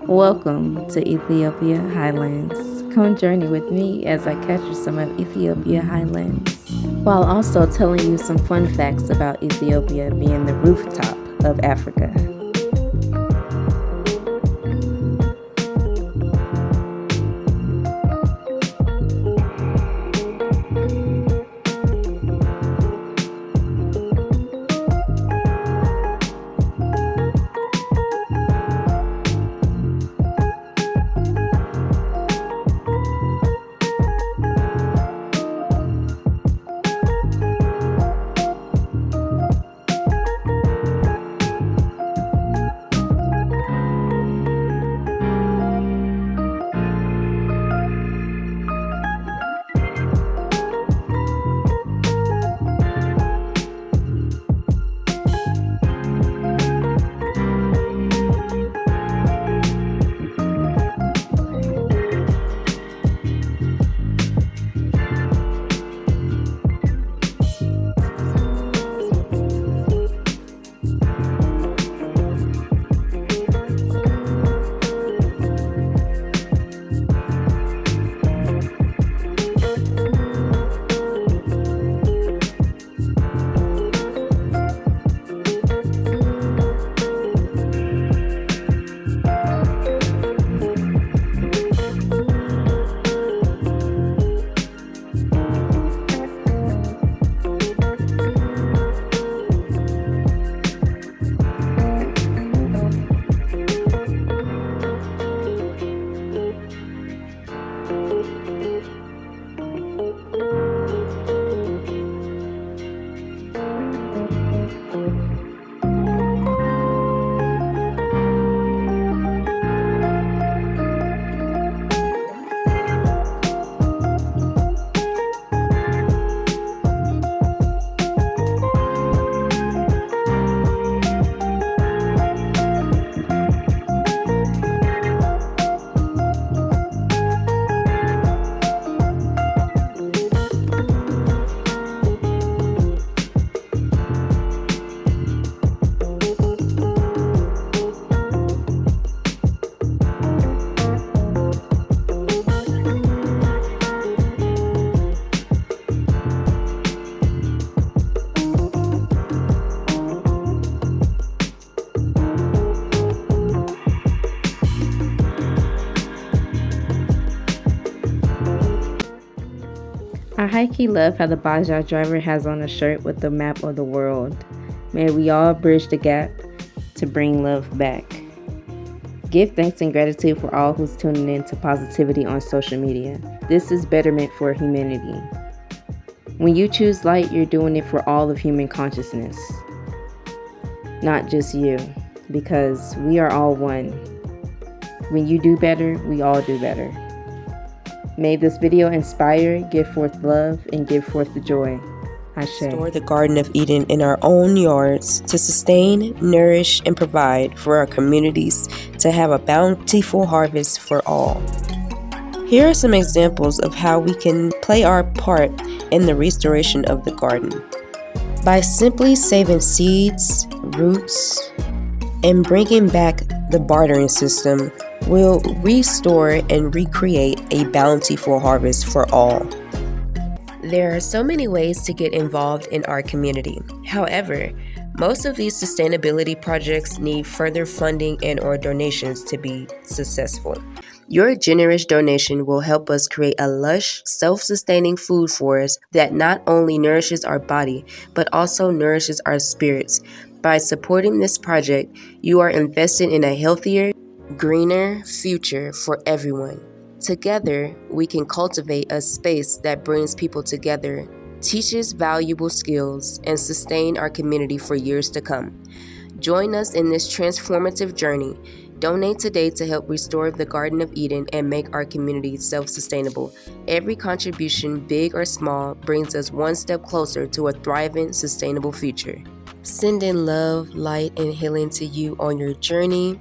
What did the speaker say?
Welcome to Ethiopia Highlands. Come journey with me as I capture some of Ethiopia Highlands, while also telling you some fun facts about Ethiopia being the rooftop of Africa. I high-key love how the Bajaj driver has on a shirt with the map of the world. May we all bridge the gap to bring love back. Give thanks and gratitude for all who's tuning in to positivity on social media. This is betterment for humanity. When you choose light, you're doing it for all of human consciousness, not just you, because we are all one. When you do better, we all do better. May this video inspire, give forth love, and give forth the joy. Ashe. Restore the Garden of Eden in our own yards to sustain, nourish, and provide for our communities to have a bountiful harvest for all. Here are some examples of how we can play our part in the restoration of the garden. By simply saving seeds, roots, and bringing back the bartering system, we'll restore and recreate a bountiful harvest for all. There are so many ways to get involved in our community. However, most of these sustainability projects need further funding and/or donations to be successful. Your generous donation will help us create a lush, self-sustaining food forest that not only nourishes our body, but also nourishes our spirits. By supporting this project, you are investing in a healthier, greener future for everyone. Together, we can cultivate a space that brings people together, teaches valuable skills, and sustain our community for years to come. Join us in this transformative journey. Donate today to help restore the Garden of Eden and make our community self-sustainable. Every contribution, big or small, brings us one step closer to a thriving, sustainable future. Sending love, light, and healing to you on your journey.